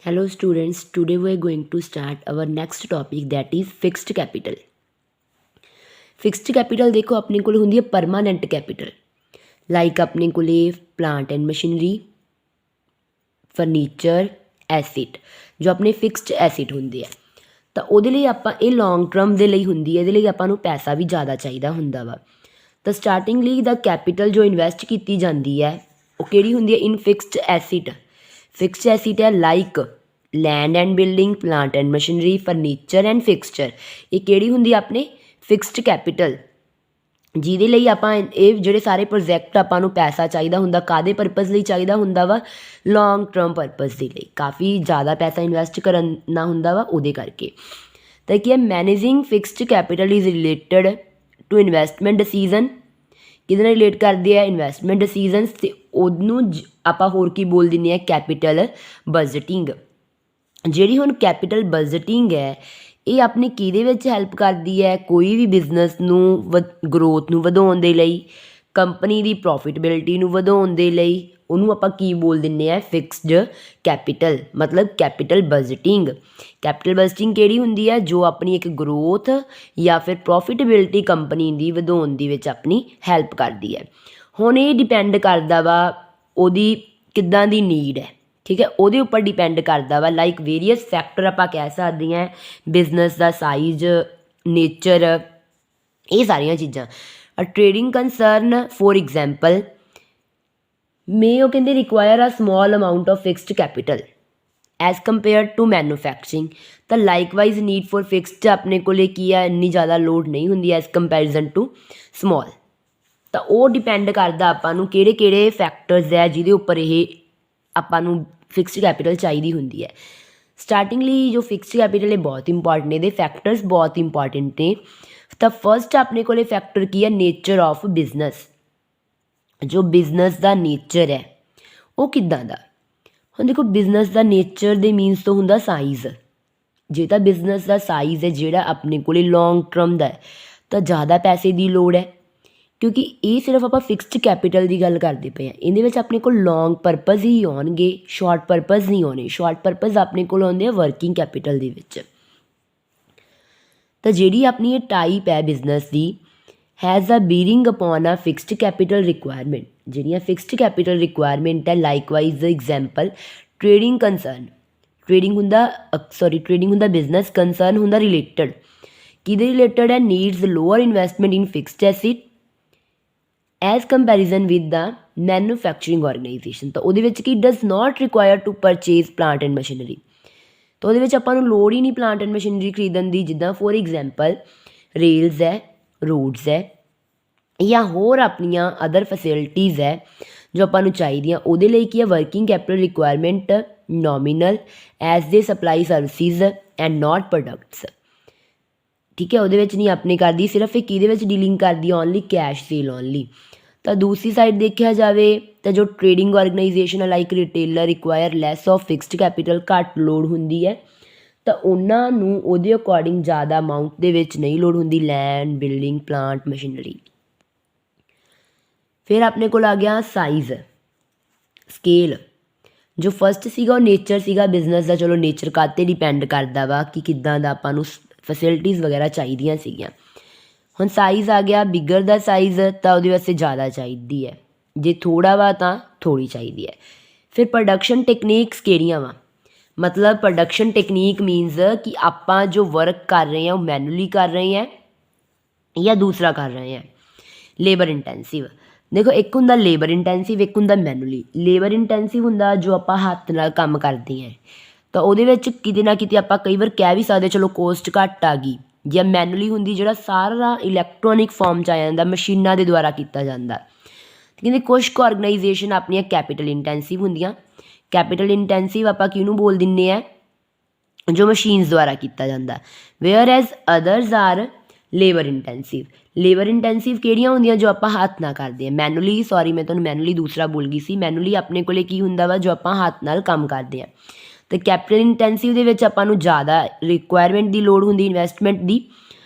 Hello students, today we are going to start our next topic that is fixed capital. Fixed capital देखो अपने को होंगी है permanent capital like अपने को plant and machinery furniture acid जो अपने फिक्सड एसिड होंगे है तो ਉਹਦੇ ਲਈ ਆਪਾਂ ਇਹ ਲੌਂਗ ਟਰਮ ਦੇ ਲਈ ਹੁੰਦੀ ਹੈ ਇਹਦੇ ਲਈ ਆਪਾਂ ਨੂੰ ਪੈਸਾ ਵੀ ਜ਼ਿਆਦਾ ਚਾਹੀਦਾ ਹੁੰਦਾ ਵਾ ਤਾਂ ਸਟਾਰਟਿੰਗ ਲਈ ਦਾ ਕੈਪੀਟਲ ਜੋ ਇਨਵੈਸਟ ਕੀਤੀ ਜਾਂਦੀ ਹੈ ਉਹ ਕਿਹੜੀ ਹੁੰਦੀ ਹੈ ਇਨ ਫਿਕਸਡ ਐਸਿਡ ਹੈ like land and building plant and machinery furniture and fixture ये किहड़ी हुंदी अपने फिक्सड कैपिटल ਜਿਹਦੇ ਲਈ ਆਪਾਂ ਇਹ ਜਿਹੜੇ ਸਾਰੇ ਪ੍ਰੋਜੈਕਟ ਆਪਾਂ ਨੂੰ ਪੈਸਾ ਚਾਹੀਦਾ ਹੁੰਦਾ ਕਾਹਦੇ ਪਰਪਸ ਲਈ ਚਾਹੀਦਾ ਹੁੰਦਾ ਵਾ ਲੌਂਗ ਟਰਮ ਪਰਪਸ ਦੇ ਲਈ ਕਾਫੀ ਜ਼ਿਆਦਾ ਪੈਸਾ ਇਨਵੈਸਟ ਕਰਨਾ ਹੁੰਦਾ ਵਾ ਉਹਦੇ ਕਰਕੇ ਤਾਂ ਕੀ ਹੈ managing fixed capital is related to investment decision ਕਿਹਦੇ ਨਾਲ ਰਿਲੇਟ ਕਰਦੇ ਆ ਇਨਵੈਸਟਮੈਂਟ ਡਿਸੀਜ਼ਨਸ ਅਤੇ ਉਹਨੂੰ ਆਪਾਂ ਹੋਰ ਕੀ ਬੋਲ ਦਿੰਦੇ ਹਾਂ ਕੈਪੀਟਲ ਬਜਟਿੰਗ ਜਿਹੜੀ ਹੁਣ ਕੈਪੀਟਲ ਬਜਟਿੰਗ ਹੈ ਇਹ ਆਪਣੀ ਕਿਹਦੇ ਵਿੱਚ ਹੈਲਪ ਕਰਦੀ ਹੈ ਕੋਈ ਵੀ ਬਿਜ਼ਨਸ ਨੂੰ ਗਰੋਥ ਨੂੰ ਵਧਾਉਣ ਦੇ ਲਈ ਕੰਪਨੀ ਦੀ ਪ੍ਰੋਫਿਟੇਬਿਲਿਟੀ ਨੂੰ ਵਧਾਉਣ ਦੇ ਲਈ ਉਹਨੂੰ ਆਪਾਂ ਕੀ ਬੋਲ ਦਿੰਦੇ ਹਾਂ ਫਿਕਸਡ ਕੈਪੀਟਲ ਮਤਲਬ ਕੈਪੀਟਲ ਬਜਟਿੰਗ ਕਿਹੜੀ ਹੁੰਦੀ ਹੈ ਜੋ ਆਪਣੀ ਇੱਕ ਗਰੋਥ ਜਾਂ ਫਿਰ ਪ੍ਰੋਫਿਟੇਬਿਲਿਟੀ ਕੰਪਨੀ ਦੀ ਵਧਾਉਣ ਦੇ ਵਿੱਚ ਆਪਣੀ ਹੈਲਪ ਕਰਦੀ ਹੈ ਹੁਣ ਇਹ ਡਿਪੈਂਡ ਕਰਦਾ ਵਾ ਉਹਦੀ ਕਿੱਦਾਂ ਦੀ ਨੀਡ ਹੈ ਠੀਕ ਹੈ ਉਹਦੇ ਉੱਪਰ ਡਿਪੈਂਡ ਕਰਦਾ ਵਾ ਲਾਈਕ ਵੇਰੀਅਸ ਫੈਕਟਰ ਆਪਾਂ ਕਹਿ ਸਕਦੇ ਹਾਂ ਬਿਜ਼ਨਸ ਦਾ ਸਾਈਜ਼ ਨੇਚਰ ਇਹ ਸਾਰੀਆਂ ਚੀਜ਼ਾਂ trading concern for example may ਉਹ ਕਹਿੰਦੇ require a small amount of fixed capital as compare to manufacturing ਤਾਂ ਲਾਈਕਵਾਈਜ਼ ਨੀਡ ਫੋਰ ਫਿਕਸਡ ਆਪਣੇ ਕੋਲ ਕੀ ਆ ਇੰਨੀ ਜ਼ਿਆਦਾ ਲੋਡ ਨਹੀਂ ਹੁੰਦੀ ਐਜ਼ ਕੰਪੈਰੀਜ਼ਨ ਟੂ ਸਮੋਲ ਤਾਂ ਉਹ ਡਿਪੈਂਡ ਕਰਦਾ ਆਪਾਂ ਨੂੰ ਕਿਹੜੇ ਕਿਹੜੇ ਫੈਕਟਰਸ ਹੈ ਜਿਹਦੇ ਉੱਪਰ ਇਹ ਆਪਾਂ ਨੂੰ ਫਿਕਸਡ ਕੈਪੀਟਲ ਚਾਹੀਦੀ ਹੁੰਦੀ ਹੈ ਸਟਾਰਟਿੰਗ ਲਈ ਜੋ ਫਿਕਸਡ ਕੈਪੀਟਲ ਇਹ ਬਹੁਤ ਇੰਪੋਰਟੈਂਟ ਨੇ ਇਹਦੇ ਫੈਕਟਰਸ ਬਹੁਤ ਇੰਪੋਰਟੈਂਟ ਨੇ ਤਾਂ ਫਸਟ ਆਪਣੇ ਕੋਲ ਫੈਕਟਰ ਕੀ ਹੈ ਨੇਚਰ ਆਫ ਬਿਜ਼ਨਸ ਜੋ ਬਿਜ਼ਨਸ ਦਾ ਨੇਚਰ ਹੈ ਉਹ ਕਿੱਦਾਂ ਦਾ ਹੁਣ ਦੇਖੋ ਬਿਜ਼ਨਸ ਦਾ ਨੇਚਰ ਦੇ ਮੀਨਸ ਤੋਂ ਹੁੰਦਾ ਸਾਈਜ਼ ਜੇ ਤਾਂ ਬਿਜ਼ਨਸ ਦਾ ਸਾਈਜ਼ ਹੈ ਜਿਹੜਾ ਆਪਣੇ ਕੋਲ ਲੌਂਗ ਟਰਮ ਦਾ ਹੈ ਤਾਂ ਜ਼ਿਆਦਾ ਪੈਸੇ ਦੀ ਲੋੜ ਹੈ ਕਿਉਂਕਿ ਇਹ ਸਿਰਫ ਆਪਾਂ ਫਿਕਸਡ ਕੈਪੀਟਲ ਦੀ ਗੱਲ ਕਰਦੇ ਪਏ ਹਾਂ ਇਹਦੇ ਵਿੱਚ ਆਪਣੇ ਕੋਲ ਲੌਂਗ ਪਰਪਸ ਹੀ ਆਉਣਗੇ ਸ਼ਾਰਟ ਪਰਪਸ ਨਹੀਂ ਆਉਣੇ ਸ਼ਾਰਟ ਪਰਪਸ ਆਪਣੇ ਕੋਲ ਆਉਂਦੇ ਆ ਵਰਕਿੰਗ ਕੈਪੀਟਲ ਦੇ ਵਿੱਚ ਤਾਂ ਜਿਹੜੀ ਆਪਣੀ ਇਹ ਟਾਈਪ ਹੈ ਬਿਜ਼ਨਸ ਦੀ has a bearing upon a fixed capital requirement ਜਿਹੜੀਆਂ ਫਿਕਸਡ ਕੈਪੀਟਲ ਰਿਕੁਆਇਰਮੈਂਟ ਹੈ likewise example trading concern trading ਹੁੰਦਾ ਬਿਜ਼ਨਸ ਕੰਸਰਨ ਹੁੰਦਾ ਰਿਲੇਟਡ ਕਿਹਦੇ ਰਿਲੇਟਡ ਹੈ needs lower investment in fixed assets as comparison with the manufacturing organisation ਤਾਂ ਉਹਦੇ ਵਿੱਚ ਕੀ does not require to purchase plant and machinery ਤਾਂ ਉਹਦੇ ਵਿੱਚ ਆਪਾਂ ਨੂੰ ਲੋੜ ਹੀ ਨਹੀਂ ਪਲਾਂਟ ਐਂਡ ਮਸ਼ੀਨਰੀ ਖਰੀਦਣ ਦੀ ਜਿੱਦਾਂ ਫੋਰ ਐਗਜ਼ਾਮਪਲ ਰੇਲਸ ਹੈ ਰੋਡਸ ਹੈ ਜਾਂ ਹੋਰ ਆਪਣੀਆਂ ਅਦਰ ਫੈਸਿਲਿਟੀਜ਼ ਹੈ ਜੋ ਆਪਾਂ ਨੂੰ ਚਾਹੀਦੀਆਂ ਉਹਦੇ ਲਈ ਕੀ ਹੈ working capital requirement nominal as they supply services and not products ਠੀਕ ਹੈ ਉਹਦੇ ਵਿੱਚ ਨਹੀਂ ਆਪਣੇ ਕਰਦੀ ਸਿਰਫ ਇਹ ਕਿਹਦੇ ਵਿੱਚ ਡੀਲਿੰਗ ਕਰਦੀ ਓਨਲੀ ਕੈਸ਼ ਸੇਲ ਓਨਲੀ ਤਾਂ ਦੂਸਰੀ ਸਾਈਡ ਦੇਖਿਆ ਜਾਵੇ ਤਾਂ ਜੋ trading organisation like retailer require less of fixed capital ਘੱਟ ਲੋੜ ਹੁੰਦੀ ਹੈ ਤਾਂ ਉਹਨਾਂ ਨੂੰ ਉਹਦੇ ਅਕੋਰਡਿੰਗ ਜ਼ਿਆਦਾ ਅਮਾਊਂਟ ਦੇ ਵਿੱਚ ਨਹੀਂ ਲੋੜ ਹੁੰਦੀ ਲੈਂਡ ਬਿਲਡਿੰਗ ਪਲਾਂਟ ਮਸ਼ੀਨਰੀ ਫਿਰ ਆਪਣੇ ਕੋਲ ਆ ਗਿਆ ਸਾਈਜ਼ ਸਕੇਲ ਜੋ ਫਸਟ ਸੀਗਾ ਉਹ ਨੇਚਰ ਸੀਗਾ ਬਿਜ਼ਨਸ ਦਾ ਚਲੋ ਨੇਚਰ ਕਾਹਤੇ ਡਿਪੈਂਡ ਕਰਦਾ ਵਾ ਕਿ ਕਿੱਦਾਂ ਦਾ ਆਪਾਂ ਨੂੰ ਫੈਸਿਲਿਟੀਜ਼ ਵਗੈਰਾ ਚਾਹੀਦੀਆਂ ਸੀਗੀਆਂ ਹੁਣ ਸਾਈਜ਼ ਆ ਗਿਆ ਬਿਗਰ ਦਾ ਸਾਈਜ਼ ਤਾਂ ਉਹਦੇ ਵਾਸਤੇ ਜ਼ਿਆਦਾ ਚਾਹੀਦੀ ਹੈ ਜੇ ਥੋੜ੍ਹਾ ਵਾ ਤਾਂ ਥੋੜ੍ਹੀ ਚਾਹੀਦੀ ਹੈ ਫਿਰ ਪ੍ਰੋਡਕਸ਼ਨ ਟੈਕਨੀਕਸ ਕਿਹੜੀਆਂ ਵਾ ਮਤਲਬ ਪ੍ਰੋਡਕਸ਼ਨ ਟੈਕਨੀਕ ਮੀਨਸ ਕਿ ਆਪਾਂ ਜੋ ਵਰਕ ਕਰ ਰਹੇ ਹਾਂ ਉਹ ਮੈਨੂਅਲੀ ਕਰ ਰਹੇ ਹਾਂ ਜਾਂ ਦੂਸਰਾ ਕਰ ਰਹੇ ਹਾਂ ਲੇਬਰ ਇੰਟੈਂਸਿਵ ਦੇਖੋ ਇੱਕ ਹੁੰਦਾ ਲੇਬਰ ਇੰਟੈਂਸਿਵ ਇੱਕ ਹੁੰਦਾ ਮੈਨੂਅਲੀ ਲੇਬਰ ਇੰਟੈਂਸਿਵ ਹੁੰਦਾ ਜੋ ਆਪਾਂ ਹੱਥ ਨਾਲ ਕੰਮ ਕਰਦੇ ਹਾਂ ਤਾਂ ਉਹਦੇ ਵਿੱਚ ਕਿਤੇ ਨਾ ਕਿਤੇ ਆਪਾਂ ਕਈ ਵਾਰ ਕਹਿ ਵੀ ਸਕਦੇ ਚਲੋ ਕੋਸਟ ਘੱਟ ਆ ਗਈ ਜਾਂ ਮੈਨੂਅਲੀ ਹੁੰਦੀ ਜਿਹੜਾ ਸਾਰਾ ਇਲੈਕਟ੍ਰੋਨਿਕ ਫਾਰਮ 'ਚ ਆ ਜਾਂਦਾ ਮਸ਼ੀਨਾਂ ਦੇ ਦੁਆਰਾ ਕੀਤਾ ਜਾਂਦਾ ਕਹਿੰਦੇ ਕੁਛ ਕੁ ਔਰਗਨਾਈਜੇਸ਼ਨ ਆਪਣੀਆਂ ਕੈਪੀਟਲ ਇੰਟੈਂਸਿਵ ਹੁੰਦੀਆਂ ਕੈਪੀਟਲ ਇੰਟੈਂਸਿਵ ਆਪਾਂ ਕਿਹਨੂੰ ਬੋਲ ਦਿੰਦੇ ਹਾਂ ਜੋ ਮਸ਼ੀਨਸ ਦੁਆਰਾ ਕੀਤਾ ਜਾਂਦਾ where as others are labour intensive ਕਿਹੜੀਆਂ ਹੁੰਦੀਆਂ ਜੋ ਆਪਾਂ ਹੱਥ ਨਾਲ ਕਰਦੇ ਹਾਂ ਮੈਨੂਅਲੀ ਮੈਂ ਤੁਹਾਨੂੰ ਮੈਨੂਅਲੀ ਦੂਸਰਾ ਬੋਲ ਗਈ ਸੀ ਮੈਨੂਅਲੀ ਆਪਣੇ ਕੋਲੇ ਕੀ ਹੁੰਦਾ ਵਾ ਜੋ ਆਪਾਂ ਹੱਥ ਨਾਲ ਕੰਮ ਕਰਦੇ ਹਾਂ ਅਤੇ ਕੈਪੀਟਲ ਇੰਟੈਂਸਿਵ ਦੇ ਵਿੱਚ ਆਪਾਂ ਨੂੰ ਜ਼ਿਆਦਾ ਰਿਕੁਆਇਰਮੈਂਟ ਦੀ ਲੋੜ ਹੁੰਦੀ investment the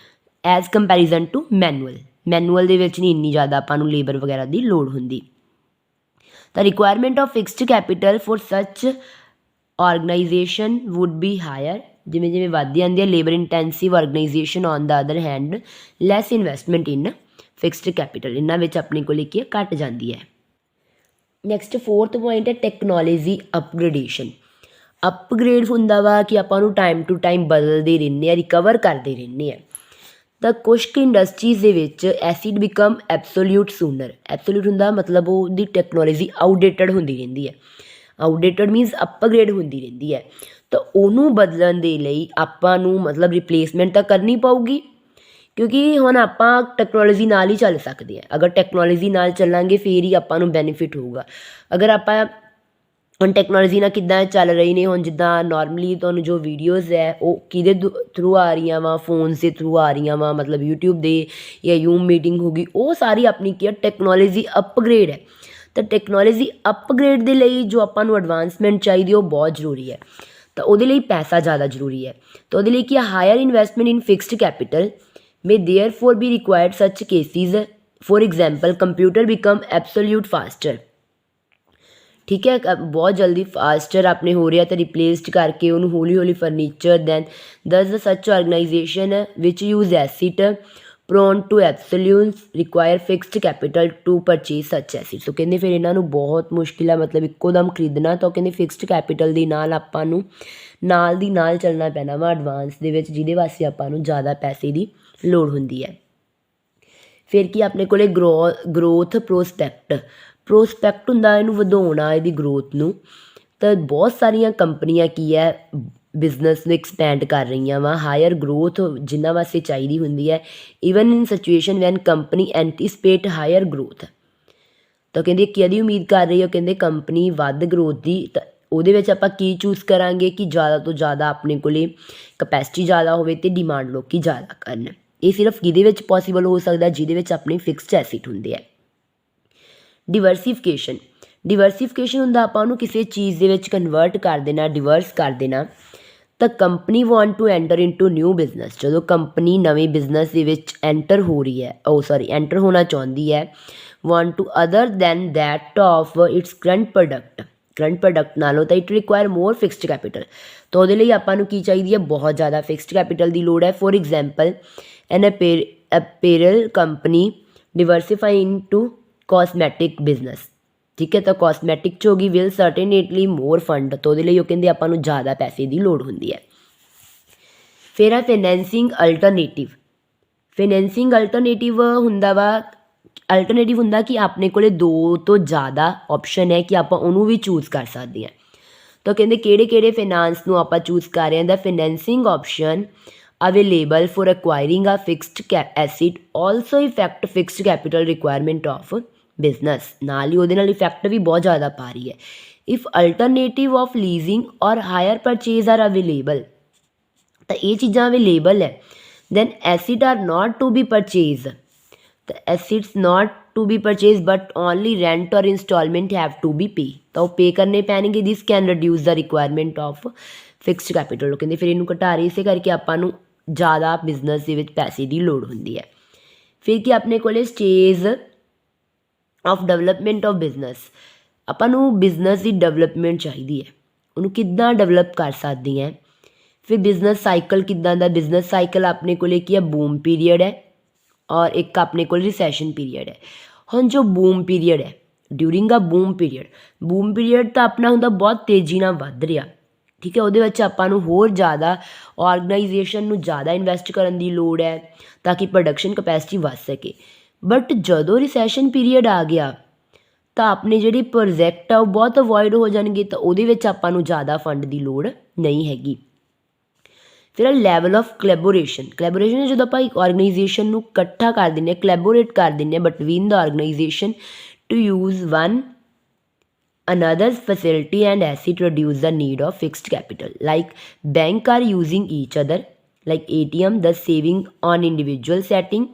as comparison to manual ਦੇ ਵਿੱਚ ਨਹੀਂ ਇੰਨੀ ਜ਼ਿਆਦਾ ਆਪਾਂ ਨੂੰ ਲੇਬਰ ਵਗੈਰਾ ਦੀ ਲੋੜ ਹੁੰਦੀ ਤਾਂ requirement of fixed capital for such organisation would be higher, ਜਿਵੇਂ ਜਿਵੇਂ ਵੱਧਦੀ ਜਾਂਦੀ ਹੈ labour intensive organisation on the other hand less investment in fixed capital, ਇਹਨਾਂ ਵਿੱਚ ਆਪਣੀ ਕੋਲ ਕੀ ਹੈ ਘੱਟ ਜਾਂਦੀ ਹੈ। ਨੈਕਸਟ 4th ਪੁਆਇੰਟ ਹੈ ਟੈਕਨੋਲੋਜੀ ਅਪਗ੍ਰੇਡੇਸ਼ਨ। ਅਪਗ੍ਰੇਡ ਹੁੰਦਾ ਵਾ ਕਿ ਆਪਾਂ ਨੂੰ ਟਾਈਮ ਟੂ ਟਾਈਮ ਬਦਲਦੇ ਰਹਿੰਦੇ ਹਾਂ, ਰਿਕਵਰ ਕਰਦੇ ਰਹਿੰਦੇ ਹਾਂ। ਤਾਂ ਕੁਛ ਕੁ ਇੰਡਸਟਰੀਜ਼ ਦੇ ਵਿੱਚ ਐਸਿਡ ਬਿਕਮ ਐਬਸੋਲਿਊਟ ਸੂਨਰ। ਐਬਸੋਲਿਊਟ ਹੁੰਦਾ ਮਤਲਬ ਉਹਦੀ ਟੈਕਨੋਲੋਜੀ ਆਊਟਡੇਟਡ ਹੁੰਦੀ ਰਹਿੰਦੀ ਹੈ। ਆਊਟਡੇਟਡ ਮੀਨਸ ਅਪਗ੍ਰੇਡ ਹੁੰਦੀ ਰਹਿੰਦੀ ਹੈ। ਤਾਂ ਉਹਨੂੰ ਬਦਲਣ ਦੇ ਲਈ ਆਪਾਂ ਨੂੰ ਮਤਲਬ ਰਿਪਲੇਸਮੈਂਟ ਤਾਂ ਕਰਨੀ ਪਊਗੀ, ਕਿਉਂਕਿ ਹੁਣ ਆਪਾਂ ਟੈਕਨੋਲੋਜੀ ਨਾਲ ਹੀ ਚੱਲ ਸਕਦੇ ਹਾਂ। ਅਗਰ ਟੈਕਨੋਲੋਜੀ ਨਾਲ ਚੱਲਾਂਗੇ ਫਿਰ ਹੀ ਆਪਾਂ ਨੂੰ ਬੈਨੀਫਿਟ ਹੋਊਗਾ। ਅਗਰ ਆਪਾਂ ਹੁਣ ਟੈਕਨੋਲੋਜੀ ਨਾਲ ਕਿੱਦਾਂ ਚੱਲ ਰਹੀ ਨੇ, ਹੁਣ ਜਿੱਦਾਂ ਨੋਰਮਲੀ ਤੁਹਾਨੂੰ ਜੋ ਵੀਡੀਓਜ਼ ਹੈ ਉਹ ਕਿਹਦੇ ਥਰੂ ਆ ਰਹੀਆਂ ਵਾ, ਫੋਨਸ ਦੇ ਥਰੂ ਆ ਰਹੀਆਂ ਵਾ, ਮਤਲਬ ਯੂਟਿਊਬ ਦੇ ਜਾਂ ਜ਼ੂਮ ਮੀਟਿੰਗ ਹੋ ਗਈ, ਉਹ ਸਾਰੀ ਆਪਣੀ ਕੀ ਹੈ ਟੈਕਨੋਲੋਜੀ ਅਪਗ੍ਰੇਡ ਹੈ। ਤਾਂ ਟੈਕਨੋਲੋਜੀ ਅਪਗ੍ਰੇਡ ਦੇ ਲਈ ਜੋ ਆਪਾਂ ਨੂੰ ਐਡਵਾਂਸਮੈਂਟ ਚਾਹੀਦੀ ਉਹ ਬਹੁਤ ਜ਼ਰੂਰੀ ਹੈ। ਤਾਂ ਉਹਦੇ ਲਈ ਪੈਸਾ ਜ਼ਿਆਦਾ ਜ਼ਰੂਰੀ ਹੈ। ਤਾਂ ਉਹਦੇ ਲਈ ਕੀ higher investment in fixed capital may therefore be required such cases, for example computer become absolute faster, ਠੀਕ ਹੈ ਬਹੁਤ ਜਲਦੀ ਫਾਸਟਰ ਆਪਣੇ ਹੋ ਰਿਹਾ ਤਾਂ ਰਿਪਲੇਸਡ ਕਰਕੇ ਉਹਨੂੰ ਹੌਲੀ ਹੌਲੀ furniture than thus such organisation ਵਿਚ use assets prone to absolutes require fixed capital to purchase such assets. So ਕਹਿੰਦੇ ਫਿਰ ਇਹਨਾਂ ਨੂੰ ਬਹੁਤ ਮੁਸ਼ਕਿਲ ਹੈ ਮਤਲਬ ਇੱਕੋ ਦਮ ਖਰੀਦਣਾ, ਤਾਂ ਉਹ ਕਹਿੰਦੇ ਫਿਕਸਡ ਕੈਪੀਟਲ ਦੇ ਨਾਲ ਆਪਾਂ ਨੂੰ ਨਾਲ ਦੀ ਨਾਲ ਚੱਲਣਾ ਪੈਣਾ ਵਾ ਐਡਵਾਂਸ ਦੇ ਵਿੱਚ, ਜਿਹਦੇ ਵਾਸਤੇ ਆਪਾਂ ਨੂੰ ਜ਼ਿਆਦਾ ਪੈਸੇ ਦੀ ਲੋੜ ਹੁੰਦੀ ਹੈ। ਫਿਰ ਕੀ ਆਪਣੇ ਕੋਲੇ ਗਰੋਥ ਪ੍ਰੋਸਪੈਕਟ ਹੁੰਦਾ ਇਹਨੂੰ ਵਧਾਉਣਾ, ਇਹਦੀ ਗਰੋਥ ਨੂੰ। ਤਾਂ ਬਹੁਤ ਸਾਰੀਆਂ ਕੰਪਨੀਆਂ ਕੀ ਹੈ ਬਿਜ਼ਨਸ ਨੂੰ ਐਕਸਪੈਂਡ ਕਰ ਰਹੀਆਂ ਵਾ, ਹਾਇਰ ਗਰੋਥ ਜਿਨ੍ਹਾਂ ਵਾਸਤੇ ਚਾਹੀਦੀ ਹੁੰਦੀ ਹੈ। Even in situation when company anticipate higher growth, ਤਾਂ ਕਹਿੰਦੇ ਕਿਹਦੀ ਉਮੀਦ ਕਰ ਰਹੀ ਹੈ, ਕਹਿੰਦੇ ਕੰਪਨੀ ਵੱਧ ਗਰੋਥ ਦੀ। ਤਾਂ ਉਹਦੇ ਵਿੱਚ ਆਪਾਂ ਕੀ ਚੂਜ਼ ਕਰਾਂਗੇ ਕਿ ਜ਼ਿਆਦਾ ਤੋਂ ਜ਼ਿਆਦਾ ਆਪਣੇ ਕੋਲੇ ਕਪੈਸਿਟੀ ਜ਼ਿਆਦਾ ਹੋਵੇ ਅਤੇ ਡਿਮਾਂਡ ਲੋਕ ਜ਼ਿਆਦਾ ਕਰਨ। ਇਹ ਸਿਰਫ ਕਿਹਦੇ ਵਿੱਚ ਪੋਸੀਬਲ ਹੋ ਸਕਦਾ, ਜਿਹਦੇ ਵਿੱਚ ਆਪਣੇ ਫਿਕਸਡ ਐਸਿਡ ਹੁੰਦੇ ਆ। ਡਿਵਰਸੀਫਿਕੇਸ਼ਨ ਹੁੰਦਾ ਆਪਾਂ ਉਹਨੂੰ ਕਿਸੇ ਚੀਜ਼ ਦੇ ਵਿੱਚ ਕਨਵਰਟ ਕਰ ਦੇਣਾ, ਡਿਵਰਸ ਕਰ ਦੇਣਾ। ਤਾਂ company want to enter into new business, ਜਦੋਂ ਕੰਪਨੀ ਨਵੇਂ ਬਿਜ਼ਨਸ ਦੇ ਵਿੱਚ ਐਂਟਰ ਹੋ ਰਹੀ ਹੈ ਐਂਟਰ ਹੋਣਾ ਚਾਹੁੰਦੀ ਹੈ, want to other than that of its current product ਨਾਲੋਂ, ਤਾਂ it require more fixed capital. ਤਾਂ ਉਹਦੇ ਲਈ ਆਪਾਂ ਨੂੰ ਕੀ ਚਾਹੀਦੀ ਹੈ, ਬਹੁਤ ਜ਼ਿਆਦਾ ਫਿਕਸਡ ਕੈਪੀਟਲ ਦੀ ਲੋੜ ਹੈ। For example an apparel company diversify into cosmetic business, ਠੀਕ ਹੈ। ਤਾਂ ਕਾਸਮੈਟਿਕ 'ਚ ਹੋ ਗਈ ਵਿਲ ਸਰਟੇਨੇਟਲੀ ਮੋਰ ਫੰਡ, ਤਾਂ ਉਹਦੇ ਲਈ ਉਹ ਕਹਿੰਦੇ ਆਪਾਂ ਨੂੰ ਜ਼ਿਆਦਾ ਪੈਸੇ ਦੀ ਲੋੜ ਹੁੰਦੀ ਹੈ। ਫਿਰ ਆ ਫਾਈਨੈਂਸਿੰਗ ਅਲਟਰਨੇਟਿਵ ਹੁੰਦਾ ਕਿ ਆਪਣੇ ਕੋਲੇ 2 ਤੋਂ ਜ਼ਿਆਦਾ ਆਪਸ਼ਨ ਹੈ ਕਿ ਆਪਾਂ ਉਹਨੂੰ ਵੀ ਚੂਜ਼ ਕਰ ਸਕਦੇ ਹਾਂ। ਤਾਂ ਕਹਿੰਦੇ ਕਿਹੜੇ ਫਾਈਨਾਂਸ ਨੂੰ ਆਪਾਂ ਚੂਜ਼ ਕਰ ਰਹੇ ਹਾਂ। The financing option available for acquiring a fixed asset also affect fixed capital requirement of business, ਨਾਲ ਹੀ ਉਹਦੇ ਨਾਲ ਇਫੈਕਟ ਵੀ ਬਹੁਤ ਜ਼ਿਆਦਾ ਪਾ ਰਹੀ ਹੈ। If alternative of leasing or hire purchase are available, ਤਾਂ ਇਹ ਚੀਜ਼ਾਂ ਅਵੇਲੇਬਲ ਹੈ, then assets are not to be purchase, ਤਾਂ assets not to be purchase but only rent or instalment have to be pay, ਤਾਂ ਉਹ pay ਕਰਨੇ ਪੈਣਗੇ। This can reduce the requirement of fixed capital, ਉਹ ਕਹਿੰਦੇ ਫਿਰ ਇਹਨੂੰ ਘਟਾ ਰਹੀ, ਇਸੇ ਕਰਕੇ ਆਪਾਂ ਨੂੰ ਜ਼ਿਆਦਾ ਬਿਜ਼ਨਸ ਦੇ ਵਿੱਚ ਪੈਸੇ ਦੀ ਲੋੜ ਹੁੰਦੀ ਹੈ। ਫਿਰ ਕੀ ਆਪਣੇ ਕੋਲੇ stage of development of business, ਆਪਾਂ ਨੂੰ ਬਿਜ਼ਨਸ ਦੀ ਡਿਵੈਲਪਮੈਂਟ ਚਾਹੀਦੀ ਹੈ, ਉਹਨੂੰ ਕਿੱਦਾਂ ਡਿਵੈਲਪ ਕਰ ਸਕਦੇ ਹੈ। ਫਿਰ ਬਿਜ਼ਨਸ ਸਾਈਕਲ ਕਿੱਦਾਂ ਦਾ, ਬਿਜ਼ਨਸ ਸਾਈਕਲ ਆਪਣੇ ਕੋਲੇ ਕੀ ਹੈ ਬੂਮ ਪੀਰੀਅਡ ਹੈ ਔਰ ਇੱਕ ਆਪਣੇ ਕੋਲ ਰਿਸੈਸ਼ਨ ਪੀਰੀਅਡ ਹੈ। ਹੁਣ ਜੋ ਬੂਮ ਪੀਰੀਅਡ ਹੈ, ਡਿਊਰਿੰਗ ਅ ਬੂਮ ਪੀਰੀਅਡ ਤਾਂ ਆਪਣਾ ਹੁੰਦਾ ਬਹੁਤ ਤੇਜ਼ੀ ਨਾਲ ਵੱਧ ਰਿਹਾ, ਠੀਕ ਹੈ। ਉਹਦੇ ਵਿੱਚ ਆਪਾਂ ਨੂੰ ਹੋਰ ਜ਼ਿਆਦਾ ਆਰਗੇਨਾਈਜੇਸ਼ਨ ਨੂੰ ਜ਼ਿਆਦਾ ਇਨਵੈਸਟ ਕਰਨ ਦੀ ਲੋੜ ਹੈ ਤਾਂ ਕਿ ਪ੍ਰੋਡਕਸ਼ਨ ਕਪੈਸਿਟੀ ਵੱਧ ਸਕੇ। ਬਟ ਜਦੋਂ ਰਿਸੈਸ਼ਨ ਪੀਰੀਅਡ ਆ ਗਿਆ ਤਾਂ ਆਪਣੇ ਜਿਹੜੇ ਪ੍ਰੋਜੈਕਟ ਆ ਉਹ ਬਹੁਤ ਅਵੋਇਡ ਹੋ ਜਾਣਗੇ, ਤਾਂ ਉਹਦੇ ਵਿੱਚ ਆਪਾਂ ਨੂੰ ਜ਼ਿਆਦਾ ਫੰਡ ਦੀ ਲੋੜ ਨਹੀਂ ਹੈਗੀ। ਫਿਰ ਲੈਵਲ ਆਫ ਕੋਲੈਬੋਰੇਸ਼ਨ ਜਦੋਂ ਆਪਾਂ ਇੱਕ ਆਰਗੇਨਾਈਜੇਸ਼ਨ ਨੂੰ ਇਕੱਠਾ ਕਰ ਦਿੰਦੇ ਹਾਂ, ਕੋਲੈਬੋਰੇਟ ਕਰ ਦਿੰਦੇ ਹਾਂ between the organisation to use one another's facility and asset reduce the need of fixed capital, like bank are using each other like ATM, the saving on individual setting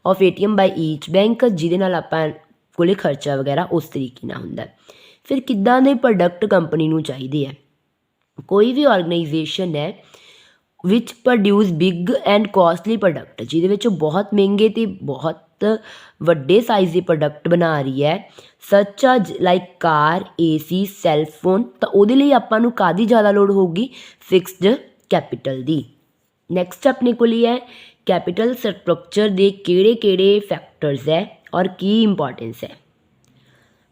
of ATM by each bank, ਜਿਹਦੇ ਨਾਲ ਆਪਾਂ ਕੋਲੇ ਖਰਚਾ ਵਗੈਰਾ ਉਸ ਤਰੀਕੇ ਨਾਲ ਹੁੰਦਾ। ਫਿਰ ਕਿੱਦਾਂ ਦੇ ਪ੍ਰੋਡਕਟ ਕੰਪਨੀ ਨੂੰ ਚਾਹੀਦੇ ਹੈ, ਕੋਈ ਵੀ ਆਰਗੇਨਾਈਜੇਸ਼ਨ ਹੈ which produce big and costly product, ਜਿਹਦੇ ਵਿੱਚ ਬਹੁਤ ਮਹਿੰਗੇ ਅਤੇ ਬਹੁਤ ਵੱਡੇ ਸਾਈਜ਼ ਦੇ ਪ੍ਰੋਡਕਟ ਬਣਾ ਰਹੀ ਹੈ ਸੱਚ ਅ ਲਾਈਕ ਕਾਰ, ਏਸੀ, ਸੈੱਲਫੋਨ, ਤਾਂ ਉਹਦੇ ਲਈ ਆਪਾਂ ਨੂੰ ਕਾਹਦੀ ਜ਼ਿਆਦਾ ਲੋੜ ਹੋਊਗੀ? ਫਿਕਸਡ ਕੈਪੀਟਲ ਦੀ। ਨੈਕਸਟ ਆਪਣੇ ਕੋਲ ਹੀ ਹੈ ਕੈਪੀਟਲ ਸਟਰਕਚਰ ਦੇ ਕਿਹੜੇ ਫੈਕਟਰਸ ਹੈ ਔਰ ਕੀ ਇੰਪੋਰਟੈਂਸ ਹੈ।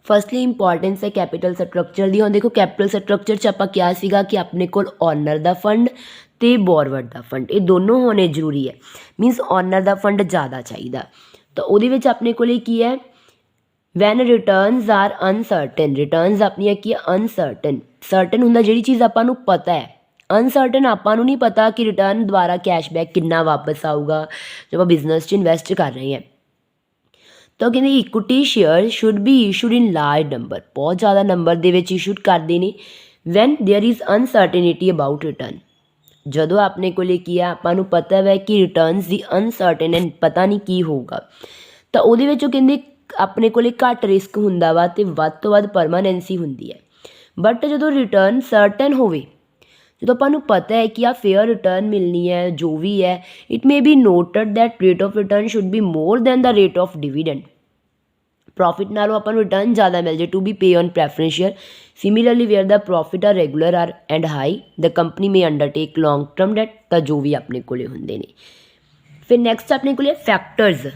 ਫਸਟਲੀ ਇੰਪੋਰਟੈਂਸ ਹੈ ਕੈਪੀਟਲ ਸਟਰਕਚਰ ਦੀ। ਹੁਣ ਦੇਖੋ ਕੈਪੀਟਲ ਸਟਰਕਚਰ 'ਚ ਆਪਾਂ ਕਿਹਾ ਸੀਗਾ ਕਿ ਆਪਣੇ ਕੋਲ ਓਨਰ ਦਾ ਫੰਡ ਅਤੇ ਬੋਰਵਰ ਦਾ ਫੰਡ, ਇਹ ਦੋਨੋਂ ਹੋਣੇ ਜ਼ਰੂਰੀ ਹੈ। ਮੀਨਸ ਓਨਰ ਦਾ ਫੰਡ ਜ਼ਿਆਦਾ ਚਾਹੀਦਾ, ਤਾਂ ਉਹਦੇ ਵਿੱਚ ਆਪਣੇ ਕੋਲ ਕੀ ਹੈ? Van returns R uncertain, returns ਆਪਣੀਆਂ ਕੀ ਹੈ? ਅਨਸਰਟਨ। ਸਰਟਨ ਹੁੰਦਾ ਜਿਹੜੀ ਚੀਜ਼ ਆਪਾਂ ਨੂੰ ਪਤਾ ਹੈ, ਅਨਸਰਟਨ ਆਪਾਂ ਨੂੰ ਨਹੀਂ ਪਤਾ ਕਿ ਰਿਟਰਨ ਦੁਆਰਾ ਕੈਸ਼ਬੈਕ ਕਿੰਨਾ ਵਾਪਸ ਆਊਗਾ ਜਦੋਂ ਆਪਾਂ ਬਿਜ਼ਨਸ 'ਚ ਇਨਵੈਸਟ ਕਰ ਰਹੇ ਹਾਂ। ਤਾਂ ਕਹਿੰਦੇ equity share should be issued in large number, ਬਹੁਤ ਜ਼ਿਆਦਾ ਨੰਬਰ ਦੇ ਵਿੱਚ ਇਸ਼ੂਡ ਕਰਦੇ ਨੇ। When there is uncertainty about return, ਜਦੋਂ ਆਪਣੇ ਕੋਲ ਕੀ ਆ, ਆਪਾਂ ਨੂੰ ਪਤਾ ਹੈ ਕਿ ਰਿਟਰਨਸ ਦੀ ਅਨਸਰਟਨ ਐਂਡ ਪਤਾ ਨਹੀਂ ਕੀ ਹੋਊਗਾ, ਤਾਂ ਉਹਦੇ ਵਿੱਚ ਉਹ ਕਹਿੰਦੇ ਆਪਣੇ ਕੋਲ ਘੱਟ ਰਿਸਕ ਹੁੰਦਾ ਵਾ ਅਤੇ ਵੱਧ ਤੋਂ ਵੱਧ ਪਰਮਾਨੈਂਸੀ ਹੁੰਦੀ ਹੈ। ਬਟ ਜਦੋਂ ਰਿਟਰਨ ਸਰਟਨ ਹੋਵੇ, ਜਦੋਂ ਆਪਾਂ ਨੂੰ ਪਤਾ ਹੈ ਕਿ ਆ ਫੇਅਰ ਰਿਟਰਨ ਮਿਲਣੀ ਹੈ, ਜੋ ਵੀ ਹੈ, it may be noted that rate of return should be more than the rate of dividend, profit ਨਾਲੋਂ ਆਪਾਂ ਨੂੰ ਰਿਟਰਨ ਜ਼ਿਆਦਾ ਮਿਲ ਜਾਏ to be pay on preference share. Similarly where the profit are regular are and high, the company may undertake long term debt, ਤਾਂ ਜੋ ਵੀ ਆਪਣੇ ਕੋਲ ਹੁੰਦੇ ਨੇ। ਫਿਰ ਨੈਕਸਟ ਆਪਣੇ ਕੋਲ ਫੈਕਟਰਸ,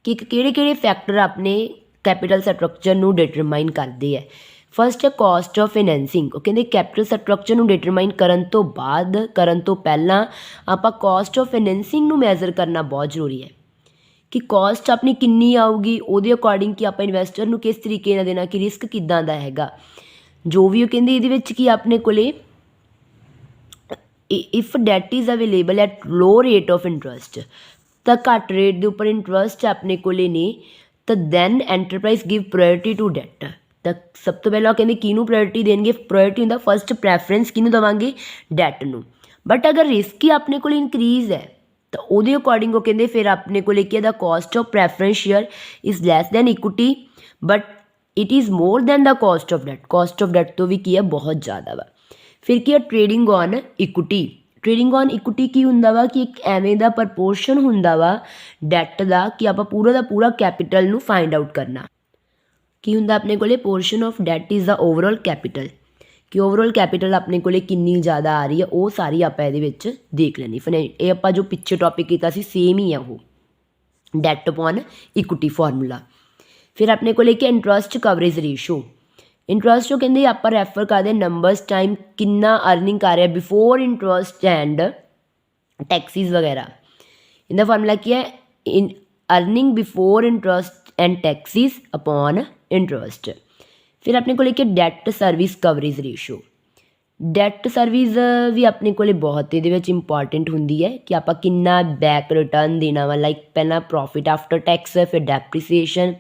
ਕਿ ਕਿਹੜੇ ਫੈਕਟਰ ਆਪਣੇ ਕੈਪੀਟਲ ਸਟਰਕਚਰ ਨੂੰ ਡਿਟਰਮਾਈਨ ਕਰਦੇ ਹੈ। ਫਸਟ ਹੈ ਕੋਸਟ ਆਫ ਫਾਈਨੈਂਸਿੰਗ। ਉਹ ਕਹਿੰਦੇ ਕੈਪੀਟਲ ਸਟਰਕਚਰ ਨੂੰ ਡਿਟਰਮਾਈਨ ਕਰਨ ਤੋਂ ਪਹਿਲਾਂ ਆਪਾਂ ਕੋਸਟ ਆਫ ਫਾਈਨੈਂਸਿੰਗ ਨੂੰ ਮੈਜ਼ਰ ਕਰਨਾ ਬਹੁਤ ਜ਼ਰੂਰੀ ਹੈ ਕਿ ਕੋਸਟ ਆਪਣੀ ਕਿੰਨੀ ਆਊਗੀ, ਉਹਦੇ ਅਕੋਰਡਿੰਗ ਕਿ ਆਪਾਂ ਇਨਵੈਸਟਰ ਨੂੰ ਕਿਸ ਤਰੀਕੇ ਨਾਲ ਦੇਣਾ, ਕਿ ਰਿਸਕ ਕਿੱਦਾਂ ਦਾ ਹੈਗਾ, ਜੋ ਵੀ ਉਹ ਕਹਿੰਦੇ ਇਹਦੇ ਵਿੱਚ ਕੀ ਆਪਣੇ ਕੋਲੇ if debt is available at low rate of interest, ਤਾਂ ਘੱਟ ਰੇਟ ਦੇ ਉੱਪਰ ਇੰਟਰਸਟ ਆਪਣੇ ਕੋਲੇ ਨੇ, ਤਾਂ then enterprise give priority to debt. ਤਾਂ ਸਭ ਤੋਂ ਪਹਿਲਾਂ ਉਹ ਕਹਿੰਦੇ ਕਿਹਨੂੰ ਪ੍ਰਾਇਓਰਿਟੀ ਦੇਣਗੇ? ਪ੍ਰਾਇਓਰਿਟੀ ਹੁੰਦਾ ਫਸਟ ਪ੍ਰੈਫਰੈਂਸ ਕਿਹਨੂੰ ਦੇਵਾਂਗੇ? ਡੈਟ ਨੂੰ। ਬਟ ਅਗਰ ਰਿਸਕ ਹੀ ਆਪਣੇ ਕੋਲ ਇਨਕਰੀਜ਼ ਹੈ ਤਾਂ ਉਹਦੇ ਅਕੋਰਡਿੰਗ ਉਹ ਕਹਿੰਦੇ ਫਿਰ ਆਪਣੇ ਕੋਲ ਕੀ ਇਹਦਾ cost of preference share is less than equity, but it is more than the cost of debt, cost of debt ਤੋਂ ਵੀ ਕੀ ਹੈ? ਬਹੁਤ ਜ਼ਿਆਦਾ ਵਾ। ਫਿਰ ਕੀ ਹੈ? Trading on equity. Trading on equity ਕੀ ਹੁੰਦਾ ਵਾ? ਕਿ ਇੱਕ ਐਵੇਂ ਦਾ ਪ੍ਰਪੋਰਸ਼ਨ ਹੁੰਦਾ ਵਾ ਡੈਟ ਦਾ ਕਿ ਆਪਾਂ ਪੂਰਾ ਦਾ ਪੂਰਾ ਕੈਪੀਟਲ ਨੂੰ ਫਾਈਂਡ ਆਊਟ ਕਰਨਾ। ਕੀ ਹੁੰਦਾ ਆਪਣੇ ਕੋਲੇ? Portion of debt is the overall capital, ਕਿ ਓਵਰਆਲ ਕੈਪੀਟਲ ਆਪਣੇ ਕੋਲੇ ਕਿੰਨੀ ਜ਼ਿਆਦਾ ਆ ਰਹੀ ਹੈ, ਉਹ ਸਾਰੀ ਆਪਾਂ ਇਹਦੇ ਵਿੱਚ ਦੇਖ ਲੈਣੀ। ਇਹ ਆਪਾਂ ਜੋ ਪਿੱਛੇ ਟੌਪਿਕ ਕੀਤਾ ਸੀ ਸੇਮ ਹੀ ਆ ਉਹ, ਡੈਟ ਅਪੋਨ ਇਕੁਇਟੀ ਫਾਰਮੂਲਾ। ਫਿਰ ਆਪਣੇ ਕੋਲੇ ਕਿ ਇੰਟਰਸਟ ਕਵਰੇਜ ਰੇਸ਼ੋ। ਇੰਟਰਸਟ ਉਹ ਕਹਿੰਦੇ ਆਪਾਂ ਰੈਫਰ ਕਰਦੇ ਨੰਬਰਸ ਟਾਈਮ ਕਿੰਨਾ ਅਰਨਿੰਗ ਕਰ ਰਿਹਾ ਬਿਫੋਰ ਇੰਟਰਸਟ ਐਂਡ ਟੈਕਸਿਸ ਵਗੈਰਾ। ਇਹਦਾ ਫਾਰਮੂਲਾ ਕੀ ਹੈ? In earning before interest and taxes upon interest. ਫਿਰ ਆਪਣੇ ਕੋਲ ਕਿ debt service coverage ratio. Debt service ਵੀ ਆਪਣੇ ਕੋਲ ਬਹੁਤ ਇਹਦੇ ਵਿੱਚ ਇੰਪੋਰਟੈਂਟ ਹੁੰਦੀ ਹੈ ਕਿ ਆਪਾਂ ਕਿੰਨਾ ਬੈਕ ਰਿਟਰਨ ਦੇਣਾ ਵਾ, ਲਾਈਕ ਪਹਿਲਾਂ ਪ੍ਰੋਫਿਟ ਆਫਟਰ ਟੈਕਸ, ਫਿਰ ਡੈਪਰੀਸੀਏਸ਼ਨ,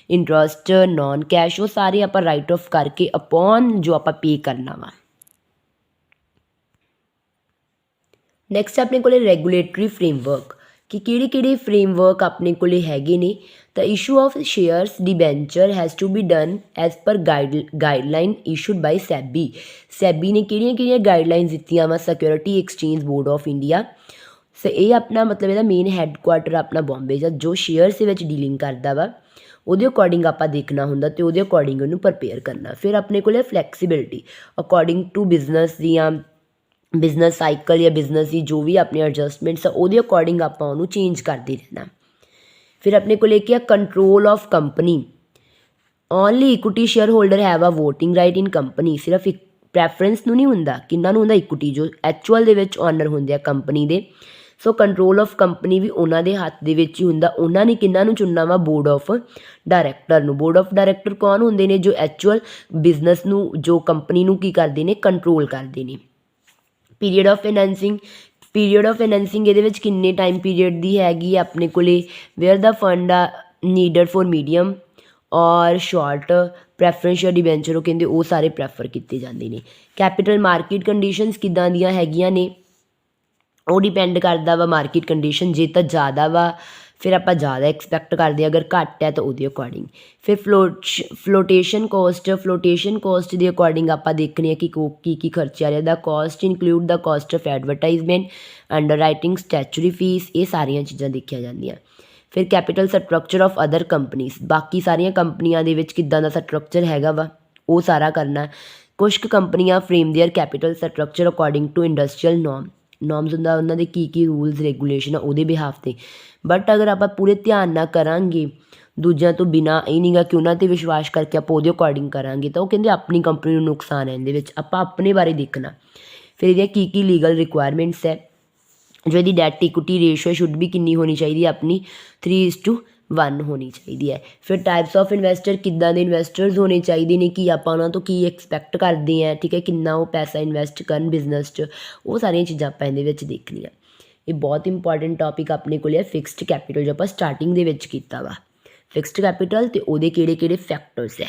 ਇੰਟਰਸਟ, ਨੋਨ ਕੈਸ਼, ਉਹ ਸਾਰੇ ਆਪਾਂ ਰਾਈਟ ਆਫ ਕਰਕੇ ਅਪੋਨ ਜੋ ਆਪਾਂ ਪੇ ਕਰਨਾ ਵਾ। ਨੈਕਸਟ ਆਪਣੇ ਕੋਲ ਰੈਗੂਲੇਟਰੀ ਫਰੇਮਵਰਕ, ਕਿ ਕਿਹੜੇ ਫਰੇਮਵਰਕ ਆਪਣੇ ਕੋਲ ਹੈਗੇ ਨੇ। ਤਾਂ issue of shares debenture has to be done as per guideline issued by SEBI. SEBI ਨੇ ਕਿਹੜੀਆਂ ਗਾਈਡਲਾਈਨਸ ਦਿੱਤੀਆਂ ਵਾ? Security exchange board of India. So ਇਹ ਆਪਣਾ ਮਤਲਬ ਇਹਦਾ ਮੇਨ ਹੈੱਡਕੁਆਟਰ ਆਪਣਾ ਬੰਬੇ ਜਾਂ ਜੋ ਸ਼ੇਅਰਸ ਦੇ ਵਿੱਚ ਡੀਲਿੰਗ ਕਰਦਾ ਵਾ, ਉਹਦੇ ਅਕੋਰਡਿੰਗ ਆਪਾਂ ਦੇਖਣਾ ਹੁੰਦਾ ਅਤੇ ਉਹਦੇ ਅਕੋਰਡਿੰਗ ਉਹਨੂੰ ਪ੍ਰਪੇਅਰ ਕਰਨਾ। ਫਿਰ ਆਪਣੇ ਕੋਲ ਫਲੈਕਸੀਬਿਲਿਟੀ ਅਕੋਰਡਿੰਗ ਟੂ ਬਿਜ਼ਨਸ ਦੀਆਂ ਬਿਜ਼ਨਸ ਸਾਈਕਲ ਜਾਂ ਬਿਜ਼ਨਸ ਦੀ ਜੋ ਵੀ ਆਪਣੀ ਐਡਜਸਟਮੈਂਟਸ ਆ ਉਹਦੇ ਅਕੋਰਡਿੰਗ ਆਪਾਂ ਉਹਨੂੰ ਚੇਂਜ ਕਰਦੇ ਰਹਿਣਾ। ਫਿਰ ਆਪਣੇ ਕੋਲ ਕੀ ਆ? Control of company. Only equity share holder have ਆ ਵੋਟਿੰਗ ਰਾਈਟ ਇਨ ਕੰਪਨੀ। ਸਿਰਫ ਇੱਕ ਪ੍ਰੈਫਰੈਂਸ ਨੂੰ ਨਹੀਂ ਹੁੰਦਾ, ਕਿੰਨਾਂ ਨੂੰ ਹੁੰਦਾ? ਇਕੁਇਟੀ, ਜੋ ਐਕਚੁਅਲ ਦੇ ਵਿੱਚ ਓਨਰ ਹੁੰਦੇ ਆ ਕੰਪਨੀ ਦੇ। ਸੋ ਕੰਟਰੋਲ ਆਫ ਕੰਪਨੀ ਵੀ ਉਹਨਾਂ ਦੇ ਹੱਥ ਦੇ ਵਿੱਚ ਹੀ ਹੁੰਦਾ। ਉਹਨਾਂ ਨੇ ਕਿੰਨਾਂ ਨੂੰ ਚੁਣਨਾ ਵਾ? ਬੋਰਡ ਆਫ ਡਾਇਰੈਕਟਰ ਨੂੰ। ਬੋਰਡ ਆਫ ਡਾਇਰੈਕਟਰ ਕੌਣ ਹੁੰਦੇ ਨੇ? ਜੋ ਐਕਚੁਅਲ ਬਿਜ਼ਨਸ ਨੂੰ, ਜੋ ਕੰਪਨੀ ਨੂੰ ਕੀ ਕਰਦੇ ਨੇ? ਕੰਟਰੋਲ ਕਰਦੇ ਨੇ। Period of financing. Period of financing ਇਹਦੇ ਵਿੱਚ ਕਿੰਨੇ ਟਾਈਮ ਪੀਰੀਅਡ ਦੀ ਹੈਗੀ ਆ ਆਪਣੇ ਕੋਲ? ਵੇਅਰ ਦਾ ਫੰਡ ਆ ਨੀਡਡ ਫॉर ਮੀਡੀਅਮ ਔਰ ਸ਼ਾਰਟ ਪ੍ਰੈਫਰੈਂਸ ਸ਼ੇਅਰ ਡਿਬੈਂਚਰ, ਉਹ ਕਹਿੰਦੇ ਉਹ ਸਾਰੇ ਪ੍ਰੈਫਰ ਕੀਤੇ ਜਾਂਦੇ ਨੇ। ਕੈਪੀਟਲ ਮਾਰਕੀਟ ਕੰਡੀਸ਼ਨਸ ਕਿੱਦਾਂ ਦੀਆਂ ਹੈਗੀਆਂ ਨੇ? ਉਹ ਡਿਪੈਂਡ ਕਰਦਾ ਵਾ ਮਾਰਕੀਟ ਕੰਡੀਸ਼ਨ, ਜੇ ਤਾਂ ਜ਼ਿਆਦਾ ਵਾ ਫਿਰ ਆਪਾਂ ਜ਼ਿਆਦਾ ਐਕਸਪੈਕਟ ਕਰਦੇ ਹਾਂ, ਅਗਰ ਘੱਟ ਹੈ ਤਾਂ ਉਹਦੇ ਅਕੋਰਡਿੰਗ। ਫਿਰ ਫਲੋਟੇਸ਼ਨ ਕੋਸਟ ਦੇ ਅਕੋਰਡਿੰਗ ਆਪਾਂ ਦੇਖਦੇ ਹਾਂ ਕਿ ਕੀ ਖਰਚੇ ਆ ਰਿਹਾ। The cost include the cost of advertisement, underwriting, statutory fee, ਇਹ ਸਾਰੀਆਂ ਚੀਜ਼ਾਂ ਦੇਖੀਆਂ ਜਾਂਦੀਆਂ। ਫਿਰ capital structure of other companies, ਬਾਕੀ ਸਾਰੀਆਂ ਕੰਪਨੀਆਂ ਦੇ ਵਿੱਚ ਕਿੱਦਾਂ ਦਾ ਸਟਰਕਚਰ ਹੈਗਾ ਵਾ ਉਹ ਸਾਰਾ ਕਰਨਾ। ਕੁਛ ਕੁ ਕੰਪਨੀਆਂ frame their capital structure according to industrial norms ਹੁੰਦਾ ਉਹਨਾਂ ਦੇ ਕੀ ਰੂਲਸ ਰੈਗੂਲੇਸ਼ਨ ਆ ਉਹਦੇ ਬਿਹਾਫ 'ਤੇ। ਬਟ ਅਗਰ ਆਪਾਂ ਪੂਰੇ ਧਿਆਨ ਨਾਲ ਕਰਾਂਗੇ ਦੂਜਿਆਂ ਤੋਂ ਬਿਨਾਂ, ਇਹ ਨਹੀਂ ਗਾ ਕਿ ਉਹਨਾਂ 'ਤੇ ਵਿਸ਼ਵਾਸ ਕਰਕੇ ਆਪਾਂ ਉਹਦੇ ਅਕੋਰਡਿੰਗ ਕਰਾਂਗੇ, ਤਾਂ ਉਹ ਕਹਿੰਦੇ ਆਪਣੀ ਕੰਪਨੀ ਨੂੰ ਨੁਕਸਾਨ ਹੈ ਇਹਦੇ ਵਿੱਚ, ਆਪਾਂ ਆਪਣੇ ਬਾਰੇ ਦੇਖਣਾ। ਫਿਰ ਇਹਦੀਆਂ ਕੀ ਲੀਗਲ ਰਿਕੁਆਇਰਮੈਂਟਸ ਹੈ, ਜੋ ਇਹਦੀ ਡੈਟ ਇਕੁਇਟੀ ਰੇਸ਼ੀਓ ਸ਼ੁੱਡ ਵੀ ਕਿੰਨੀ ਹੋਣੀ ਚਾਹੀਦੀ ਹੈ ਆਪਣੀ 3:1 ਹੋਣੀ ਚਾਹੀਦੀ ਹੈ। ਫਿਰ ਟਾਈਪਸ ਆਫ ਇਨਵੈਸਟਰ, ਕਿੱਦਾਂ ਦੇ ਇਨਵੈਸਟਰਸ ਹੋਣੇ ਚਾਹੀਦੇ ਨੇ, ਕਿ ਆਪਾਂ ਉਹਨਾਂ ਤੋਂ ਕੀ ਐਕਸਪੈਕਟ ਕਰਦੇ ਹਾਂ, ਠੀਕ ਹੈ, ਕਿੰਨਾ ਉਹ ਪੈਸਾ ਇਨਵੈਸਟ ਕਰਨ ਬਿਜ਼ਨਸ 'ਚ, ਉਹ ਸਾਰੀਆਂ ਚੀਜ਼ਾਂ ਆਪਾਂ ਇਹਦੇ ਵਿੱਚ ਦੇਖਣੀਆਂ। ਇਹ ਬਹੁਤ ਇੰਪੋਰਟੈਂਟ ਟੌਪਿਕ ਆਪਣੇ ਕੋਲ ਹੈ ਫਿਕਸਡ ਕੈਪੀਟਲ, ਜੋ ਆਪਾਂ ਸਟਾਰਟਿੰਗ ਦੇ ਵਿੱਚ ਕੀਤਾ ਵਾ। ਫਿਕਸਡ ਕੈਪੀਟਲ ਅਤੇ ਉਹਦੇ ਕਿਹੜੇ ਫੈਕਟਰਸ ਹੈ।